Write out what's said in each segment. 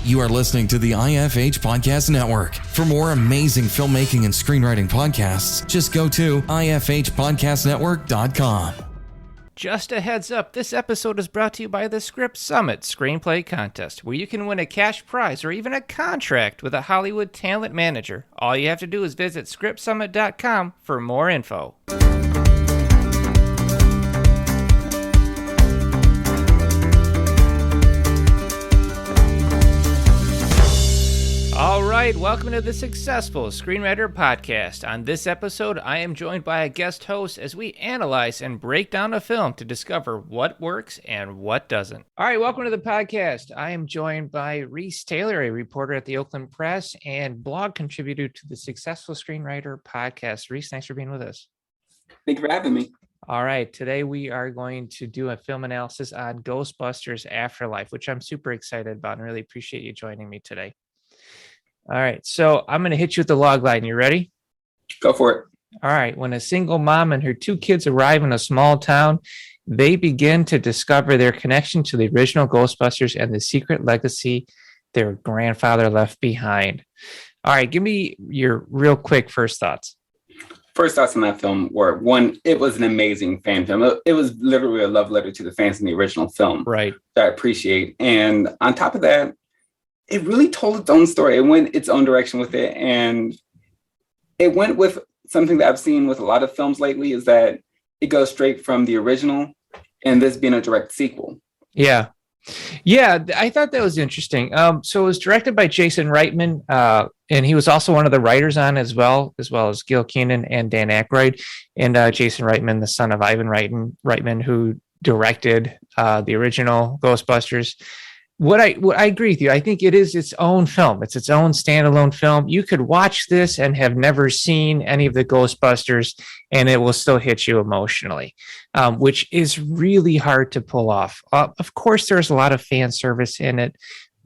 You are listening to the IFH Podcast Network. For more amazing filmmaking and screenwriting podcasts, just go to ifhpodcastnetwork.com. Just a heads up, this episode is brought to you by the Script Summit Screenplay Contest, where you can win a cash prize or even a contract with a Hollywood talent manager. All you have to do is visit scriptsummit.com for more info. All right, welcome to the Successful Screenwriter Podcast. On this episode, I am joined by a guest host as we analyze and break down a film to discover what works and what doesn't. All right, welcome to the podcast. I am joined by Reece Taylor, a reporter at the Oakland Press and blog contributor to the Successful Screenwriter Podcast. Reece, thanks for being with us. Thank you for having me. All right, today we are going to do a film analysis on Ghostbusters Afterlife, which I'm super excited about and really appreciate you joining me today. All right, so I'm going to hit you with the log line. You ready? Go for it. All right. When a single mom and her two kids arrive in a small town, they begin to discover their connection to the original Ghostbusters and the secret legacy their grandfather left behind. All right, give me your real quick first thoughts. First thoughts on that film were, one, it was an amazing fan film. It was literally a love letter to the fans in the original film. Right. That I appreciate. And on top of that, it really told its own story. It went its own direction with it. And it went with something that I've seen with a lot of films lately, is that it goes straight from the original and this being a direct sequel. Yeah. Yeah, I thought that was interesting. So it was directed by Jason Reitman, and he was also one of the writers on as well as Gil Kenan and Dan Aykroyd. And Jason Reitman, the son of Ivan Reitman, who directed the original Ghostbusters. What I agree with you. I think it is its own film. It's its own standalone film. You could watch this and have never seen any of the Ghostbusters, and it will still hit you emotionally, which is really hard to pull off. Of course, there's a lot of fan service in it.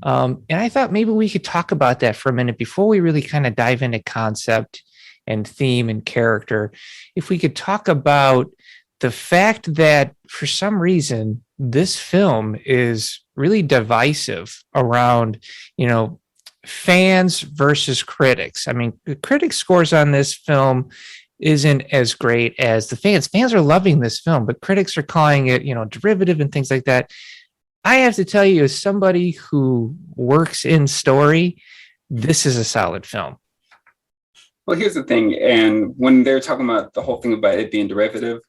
And I thought maybe we could talk about that for a minute before we really kind of dive into concept and theme and character. If we could talk about the fact that for some reason, this film is really divisive around, fans versus critics. I mean, the critic scores on this film isn't as great as the fans. Fans are loving this film, but critics are calling it, derivative and things like that. I have to tell you, as somebody who works in story, this is a solid film. Well, here's the thing. And when they're talking about the whole thing about it being derivative,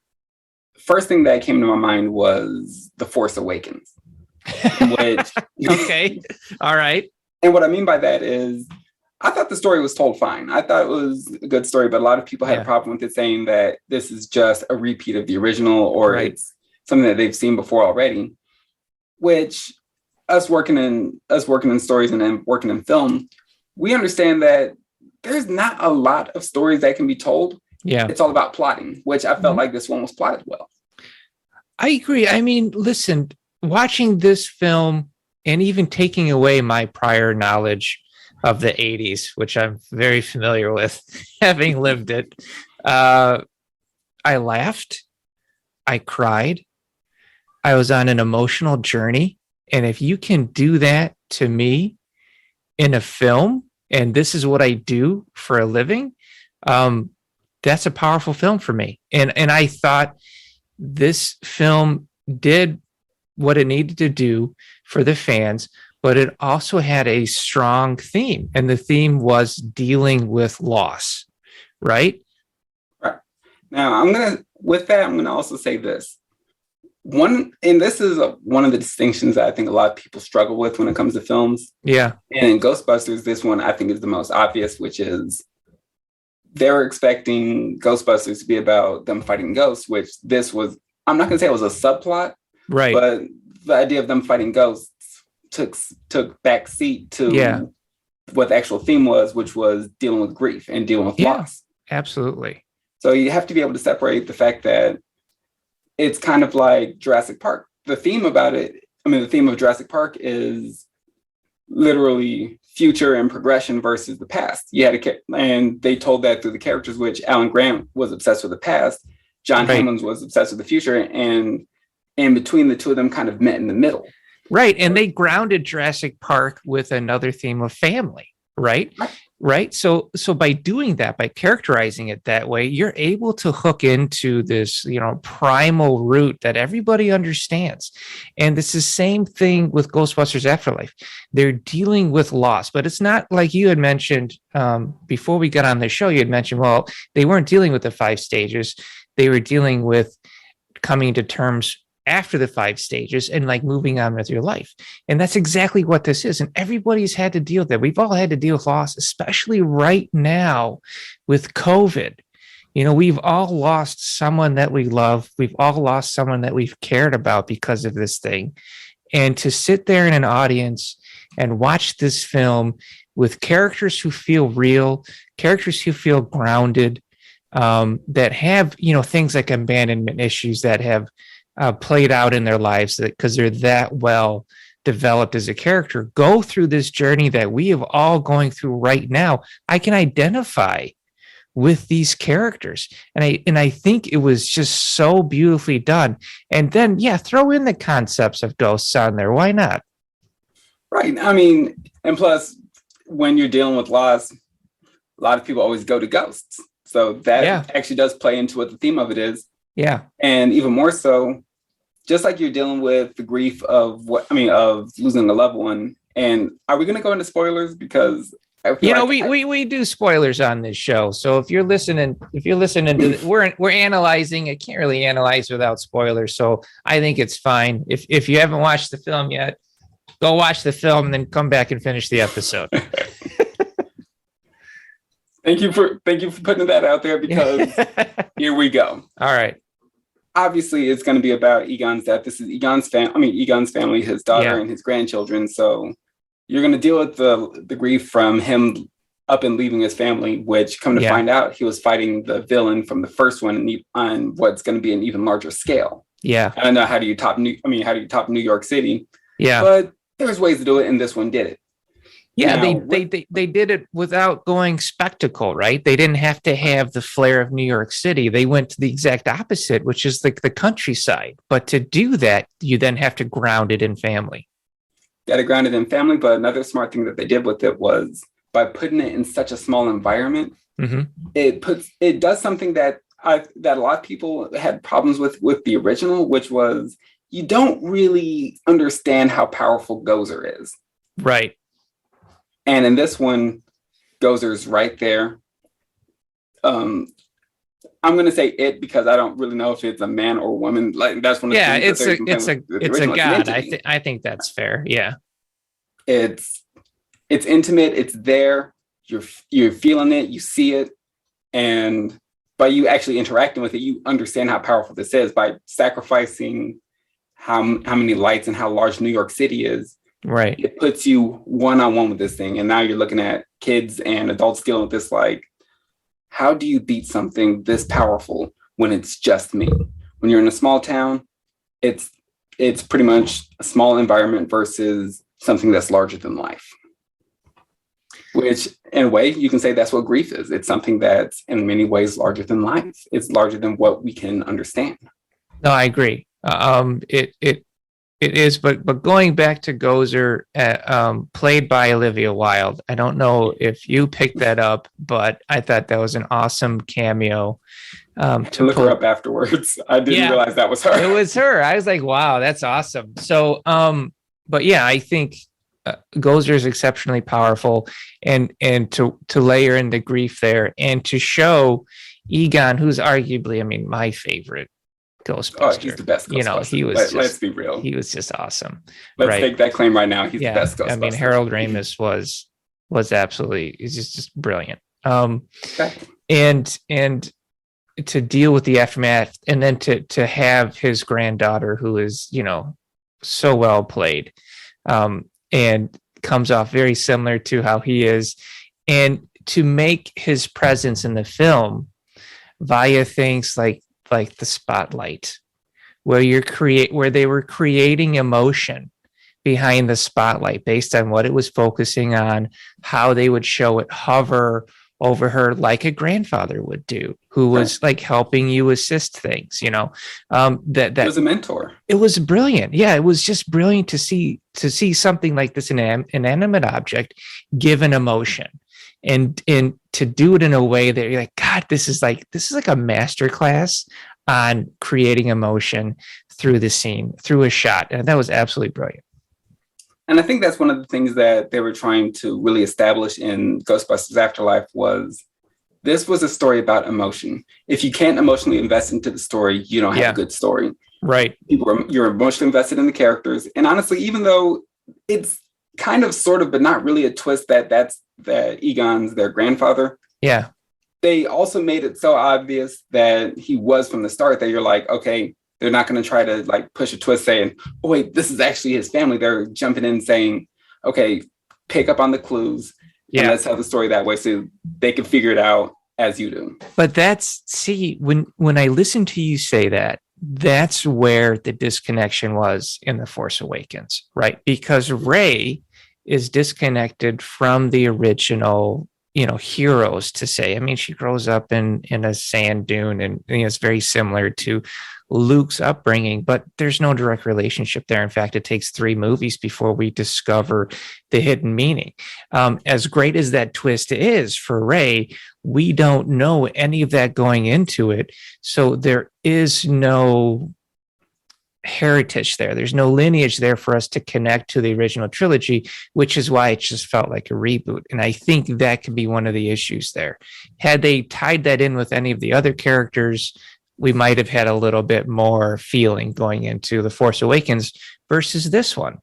first thing that came to my mind was The Force Awakens. Which, okay. All right. And what I mean by that is, I thought the story was told fine. I thought it was a good story, but a lot of people had a problem with it, saying that this is just a repeat of the original, or it's something that they've seen before already. Which us working in stories and then working in film, we understand that there's not a lot of stories that can be told. Yeah. It's all about plotting, which I felt like this one was plotted well. I agree. I mean, listen, watching this film and even taking away my prior knowledge of the 80s, which I'm very familiar with, having lived it, I laughed, I cried, I was on an emotional journey. And if you can do that to me in a film, and this is what I do for a living, that's a powerful film for me. And I thought this film did what it needed to do for the fans, but it also had a strong theme. And the theme was dealing with loss, right? Right. Now, I'm going to also say this. This is one of the distinctions that I think a lot of people struggle with when it comes to films. Yeah. And in Ghostbusters, this one I think is the most obvious, which is they're expecting Ghostbusters to be about them fighting ghosts, which this was, I'm not going to say it was a subplot, right? But the idea of them fighting ghosts took back seat to what the actual theme was, which was dealing with grief and dealing with loss. Absolutely. So you have to be able to separate the fact that it's kind of like Jurassic Park. The theme of Jurassic Park is literally future and progression versus the past. And they told that through the characters, which Alan Grant was obsessed with the past, John Hammond was obsessed with the future, and between the two of them kind of met in the middle. Right. And they grounded Jurassic Park with another theme of family, right? Right. So by doing that, by characterizing it that way, you're able to hook into this, primal root that everybody understands. And it's the same thing with Ghostbusters Afterlife. They're dealing with loss, but it's not like you had mentioned before we got on the show. You had mentioned, well, they weren't dealing with the 5 stages. They were dealing with coming to terms after the 5 stages and like moving on with your life. And that's exactly what this is. And everybody's had to deal with that. We've all had to deal with loss, especially right now with COVID. We've all lost someone that we love. We've all lost someone that we've cared about because of this thing. And to sit there in an audience and watch this film with characters who feel real, characters who feel grounded, that have, things like abandonment issues that have played out in their lives because they're that well developed as a character, go through this journey that we have all going through right now. I can identify with these characters. And I think it was just so beautifully done. And then, throw in the concepts of ghosts on there. Why not? Right. I mean, and plus, when you're dealing with loss, a lot of people always go to ghosts. So that actually does play into what the theme of it is. Yeah. And even more so, just like you're dealing with the grief of of losing a loved one. And are we going to go into spoilers? Because we do spoilers on this show. So if you're listening to we're analyzing. I can't really analyze without spoilers. So I think it's fine. If you haven't watched the film yet, go watch the film and then come back and finish the episode. Thank you for putting that out there, because here we go. All right. Obviously, it's going to be about Egon's death. This is Egon's family, his daughter and his grandchildren. So you're going to deal with the grief from him up and leaving his family, which come to find out he was fighting the villain from the first one on what's going to be an even larger scale. Yeah. I don't know how do you top New York City? Yeah. But there's ways to do it, and this one did it. Yeah, now, they did it without going spectacle, right? They didn't have to have the flair of New York City. They went to the exact opposite, which is like the countryside. But to do that, you then have to ground it in family. Got to ground it in family. But another smart thing that they did with it was by putting it in such a small environment, it does something that a lot of people had problems with the original, which was you don't really understand how powerful Gozer is. Right. And in this one, Gozer's right there. I'm going to say it because I don't really know if it's a man or woman. Like that's one of the it's a god. I think that's fair. Yeah. It's intimate. It's there. You're feeling it. You see it, and by you actually interacting with it, you understand how powerful this is by sacrificing how many lights and how large New York City is. Right. It puts you one-on-one with this thing. And now you're looking at kids and adults dealing with this, like, how do you beat something this powerful when it's just me? When you're in a small town, it's pretty much a small environment versus something that's larger than life. Which, in a way, you can say that's what grief is. It's something that's in many ways larger than life. It's larger than what we can understand. No, I agree. It is, but going back to Gozer, played by Olivia Wilde. I don't know if you picked that up, but I thought that was an awesome cameo. To look her up afterwards. I didn't realize that was her. It was her. I was like, wow, that's awesome. So, but yeah, I think Gozer is exceptionally powerful, and to layer in the grief there, and to show Egon, who's arguably, my favorite Ghostbuster. Oh, he's the best Ghostbuster. Let's be real. He was just awesome. Let's take that claim right now. He's the best Ghostbuster. Harold Ramis was absolutely, he's just brilliant. Okay. And to deal with the aftermath, and then to have his granddaughter, who is, so well played, and comes off very similar to how he is, and to make his presence in the film via things like the spotlight, where they were creating emotion behind the spotlight based on what it was focusing on, how they would show it hover over her like a grandfather would do, who was like helping you assist things, that it was a mentor. It was brilliant. Yeah, it was just brilliant to see something like this inanimate object give an emotion, and to do it in a way that you're like, God, this is like a masterclass on creating emotion through the scene, through a shot. And that was absolutely brilliant. And I think that's one of the things that they were trying to really establish in Ghostbusters Afterlife was this was a story about emotion. If you can't emotionally invest into the story, you don't have a good story. Right. You're emotionally invested in the characters. And honestly, even though it's kind of sort of, but not really a twist that Egon's their grandfather. Yeah. They also made it so obvious that he was from the start that you're like, okay, they're not going to try to like push a twist saying, oh, wait, this is actually his family. They're jumping in saying, okay, pick up on the clues. Yeah. And let's tell the story that way so they can figure it out as you do. But when I listen to you say that, that's where the disconnection was in The Force Awakens, right? Because Rey is disconnected from the original, heroes, to say. I mean, she grows up in a sand dune, and it's very similar to Luke's upbringing, but there's no direct relationship there. In fact, it takes 3 movies before we discover the hidden meaning. As great as that twist is for Rey, we don't know any of that going into it. So there is no heritage there. There's no lineage there for us to connect to the original trilogy, which is why it just felt like a reboot. And I think that could be one of the issues there. Had they tied that in with any of the other characters, we might have had a little bit more feeling going into The Force Awakens versus this one.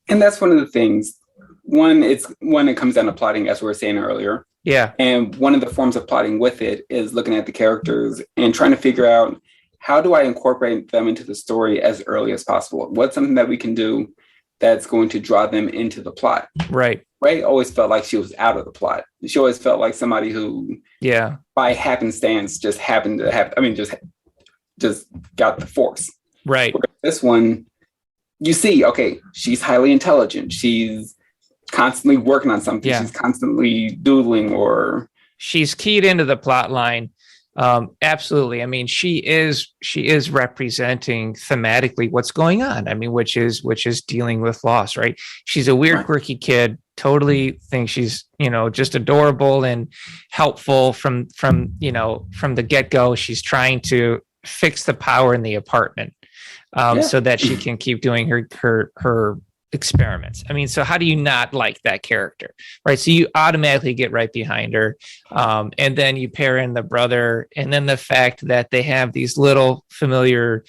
And that's one of the things. It comes down to plotting, as we were saying earlier. Yeah. And one of the forms of plotting with it is looking at the characters and trying to figure out, how do I incorporate them into the story as early as possible? What's something that we can do that's going to draw them into the plot? Right. Rey always felt like she was out of the plot. She always felt like somebody who, by happenstance, just happened to have, just got the Force. Right. Whereas this one, you see, okay, she's highly intelligent. She's constantly working on something. Yeah. She's constantly doodling, or she's keyed into the plot line. Absolutely. I mean, she is representing thematically what's going on. I mean, which is dealing with loss, right? She's a weird, quirky kid, totally thinks she's, just adorable and helpful from the get-go. She's trying to fix the power in the apartment, so that she can keep doing her experiments. I mean, so how do you not like that character, right? So you automatically get right behind her, and then you pair in the brother, and then the fact that they have these little familiar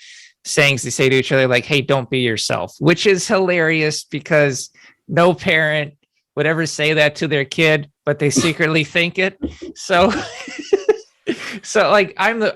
sayings they say to each other, like, hey, don't be yourself, which is hilarious because no parent would ever say that to their kid, but they secretly think it. So like I'm the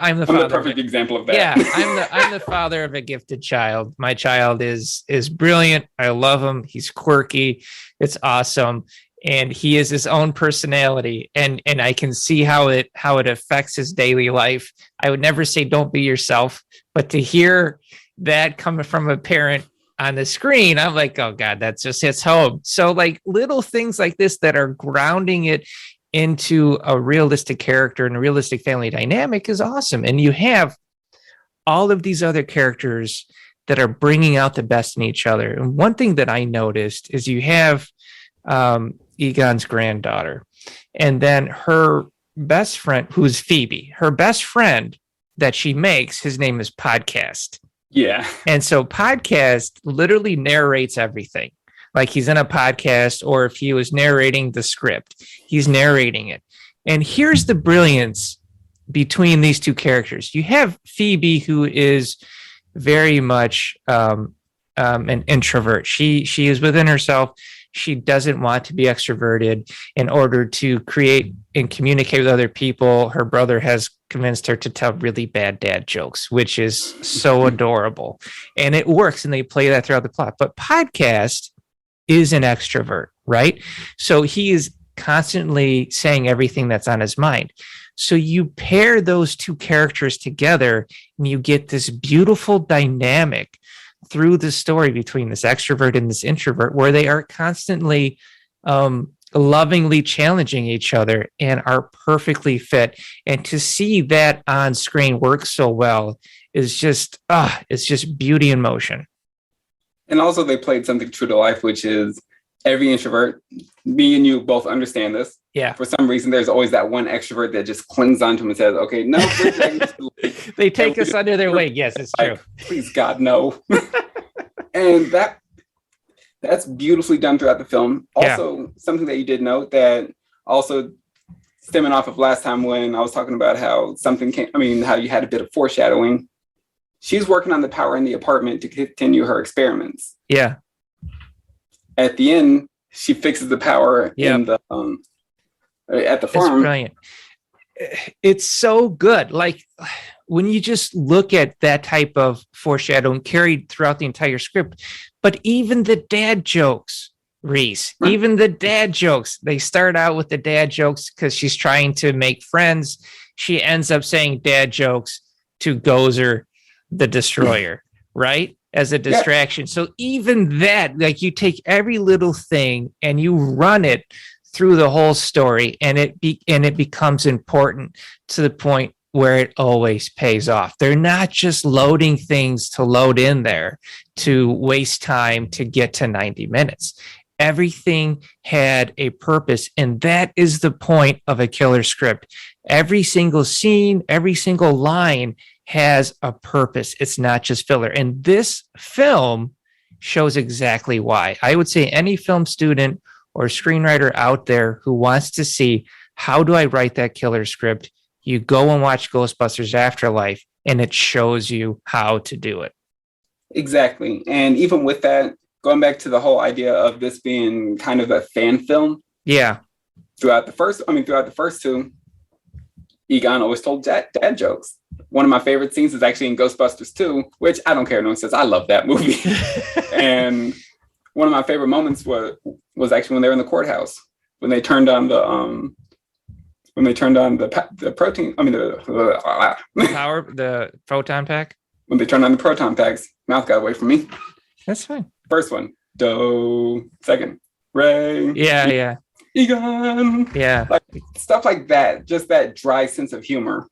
perfect example of that. Yeah, I'm the father of a gifted child. My child is brilliant. I love him. He's quirky. It's awesome. And he is his own personality. And I can see how it affects his daily life. I would never say don't be yourself, but to hear that coming from a parent on the screen, I'm like, oh God, that just hits home. So like little things like this that are grounding it into a realistic character and a realistic family dynamic is awesome. And you have all of these other characters that are bringing out the best in each other. And one thing that I noticed is you have Egon's granddaughter, and then her best friend, who's Phoebe, her best friend that she makes, his name is Podcast. Yeah. And so Podcast literally narrates everything. Like he's in a podcast, or if he was narrating the script, he's narrating it. And here's the brilliance between these two characters. You have Phoebe, who is very much an introvert. She is within herself. She doesn't want to be extroverted. In order to create and communicate with other people, her brother has convinced her to tell really bad dad jokes, which is so adorable. And it works, and they play that throughout the plot. But Podcast is an extrovert, right? So he is constantly saying everything that's on his mind. So you pair those two characters together and you get this beautiful dynamic through the story between this extrovert and this introvert, where they are constantly lovingly challenging each other and are perfectly fit. And to see that on screen work so well is just, it's just beauty in motion. And also they played something true to life, which is every introvert, me and you both understand this. Yeah. For some reason, there's always that one extrovert that just clings onto him and says, okay, no. They take us under their wing. Yes, it's true. Please, God, no. And that's beautifully done throughout the film. Also, something that you did note that also stemming off of last time when I was talking about how how you had a bit of foreshadowing. She's working on the power in the apartment to continue her experiments. Yeah. At the end, she fixes the power in the at the farm. It's brilliant. It's so good. Like when you just look at that type of foreshadowing carried throughout the entire script, but even the dad jokes, Reece, even the dad jokes, they start out with the dad jokes because she's trying to make friends. She ends up saying dad jokes to Gozer, the destroyer, right? As a distraction. Yeah. So even that, like you take every little thing and you run it through the whole story and it becomes important to the point where it always pays off. They're not just loading things to load in there to waste time to get to 90 minutes. Everything had a purpose, and that is the point of a killer script. Every single scene, every single line has a purpose. It's not just filler. And this film shows exactly why. I would say any film student or screenwriter out there who wants to see how do I write that killer script, you go and watch Ghostbusters Afterlife, and it shows you how to do it. Exactly. And even with that, going back to the whole idea of this being kind of a fan film. Yeah. Throughout the first two, Egon always told dad jokes. One of my favorite scenes is actually in Ghostbusters 2, which I don't care. No one says I love that movie. And one of my favorite moments was actually when they were in the courthouse, when they turned on the protein. I mean the power, the proton pack. When they turned on the proton packs, mouth got away from me. That's fine. First one, Doe. Second, Ray. Yeah. Egon. Yeah. Like, stuff like that. Just that dry sense of humor.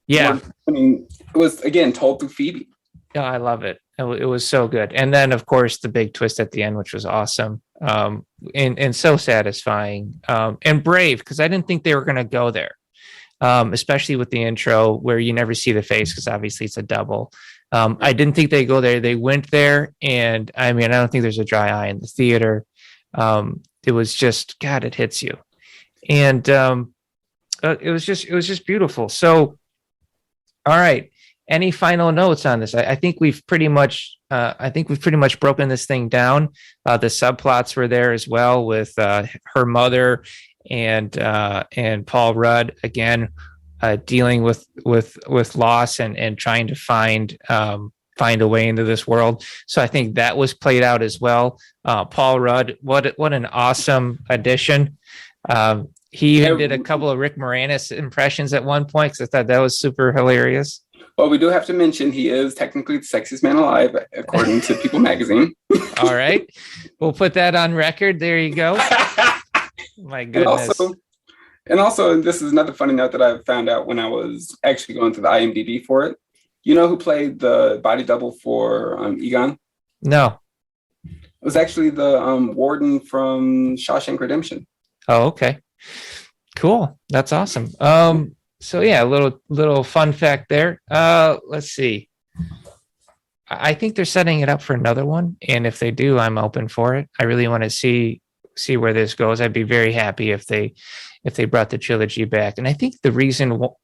Yeah. It was, again, told through Phoebe. Yeah, I love it. It was so good. And then, of course, the big twist at the end, which was awesome and so satisfying and brave, because I didn't think they were going to go there, especially with the intro where you never see the face because obviously it's a double. I didn't think they'd go there. They went there. And I mean, I don't think there's a dry eye in the theater. It was just, God, it hits you. And it was just beautiful. So, all right. Any final notes on this? I think we've pretty much broken this thing down. The subplots were there as well with her mother and Paul Rudd again dealing with loss and trying to find a way into this world. So I think that was played out as well. Paul Rudd, what an awesome addition. He even did a couple of Rick Moranis impressions at one point because I thought that was super hilarious. Well, we do have to mention he is technically the sexiest man alive, according to People magazine. All right. We'll put that on record. There you go. My goodness. And also, this is another funny note that I found out when I was actually going through the IMDb for it. You know who played the body double for Egon? No. It was actually the warden from Shawshank Redemption. Oh, okay. Cool. That's awesome. So yeah, a little fun fact there. Let's see. I think they're setting it up for another one, and if they do, I'm open for it. I really want to see where this goes. I'd be very happy if they brought the trilogy back. And I think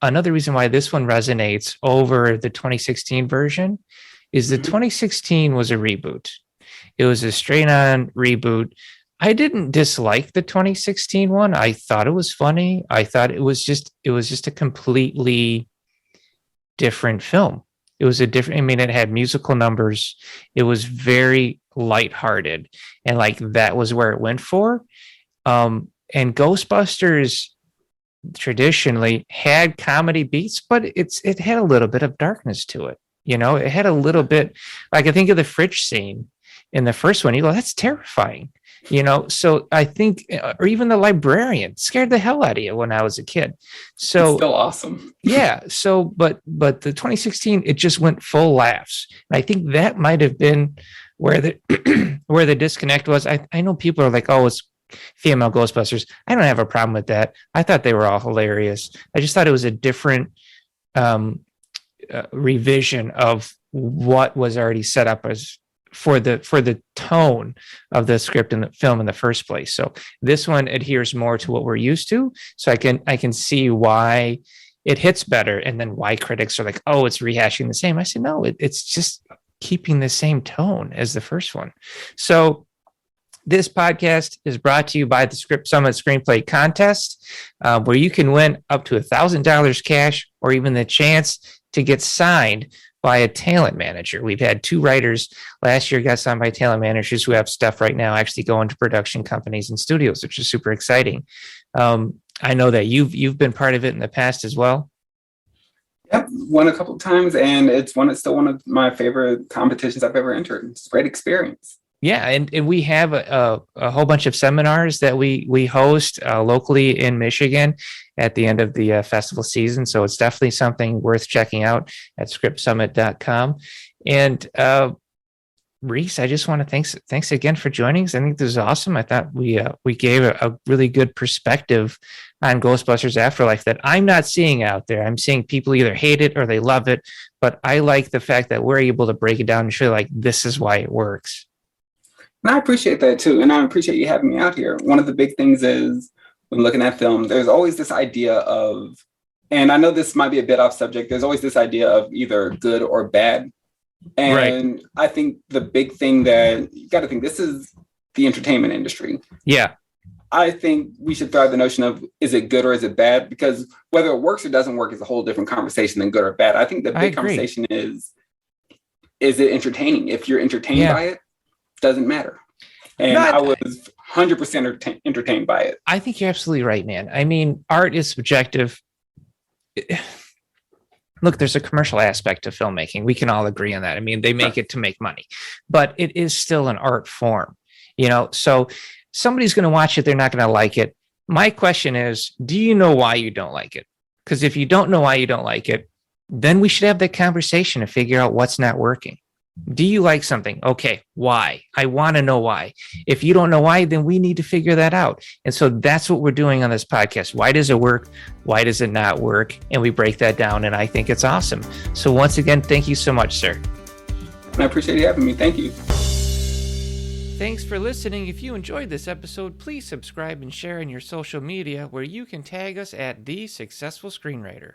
another reason why this one resonates over the 2016 version is the 2016 was a reboot. It was a straight on reboot. I didn't dislike the 2016 one. I thought it was funny. I thought it was just a completely different film. It was it had musical numbers. It was very lighthearted. And like that was where it went for. And Ghostbusters traditionally had comedy beats, but it had a little bit of darkness to it. You know, it had a little bit, like I think of the fridge scene. in the first one, you go, that's terrifying. So I think, or even the librarian scared the hell out of you when I was a kid. So it's still awesome. Yeah. So, but the 2016, it just went full laughs. And I think that might have been where the where the disconnect was. I know people are like, oh, it's female Ghostbusters. I don't have a problem with that. I thought they were all hilarious. I just thought it was a different revision of what was already set up as for the tone of the script and the film in the first place. So this one adheres more to what we're used to. So I can see why it hits better, and then why critics are like, oh, it's rehashing the same. I said, no, it's just keeping the same tone as the first one. So this podcast is brought to you by the Script Summit Screenplay Contest, where you can win up to $1,000 cash, or even the chance to get signed by a talent manager. We've had 2 writers last year got signed by talent managers who have stuff right now actually going to production companies and studios, which is super exciting. I know that you've been part of it in the past as well. Yep, won a couple of times, and it's still one of my favorite competitions I've ever entered. It's a great experience. Yeah, and we have a whole bunch of seminars that we host locally in Michigan at the end of the festival season. So it's definitely something worth checking out at scriptsummit.com. And Reece, I just want to thanks again for joining us. I think this is awesome. I thought we gave a really good perspective on Ghostbusters Afterlife that I'm not seeing out there. I'm seeing people either hate it or they love it, but I like the fact that we're able to break it down and show like this is why it works. And I appreciate that too. And I appreciate you having me out here. One of the big things is when looking at film, there's always this idea of, and I know this might be a bit off subject, there's always this idea of either good or bad. And right. I think the big thing that you got to think, this is the entertainment industry. Yeah. I think we should throw out the notion of, is it good or is it bad? Because whether it works or doesn't work is a whole different conversation than good or bad. I think the big conversation is it entertaining? If you're entertained by it, doesn't matter. And I was 100% entertained by it. I think you're absolutely right, man. I mean, art is subjective. Look, there's a commercial aspect to filmmaking. We can all agree on that. I mean, they make it to make money, but it is still an art form, so somebody's going to watch it. They're not going to like it. My question is, do you know why you don't like it? Because if you don't know why you don't like it, then we should have that conversation to figure out what's not working. Do you like something? Okay, why? I want to know why. If you don't know why, then we need to figure that out. And so that's what we're doing on this podcast. Why does it work? Why does it not work? And we break that down, and I think it's awesome. So once again, thank you so much, sir. I appreciate you having me. Thank you. Thanks for listening. If you enjoyed this episode, please subscribe and share in your social media where you can tag us at The Successful Screenwriter.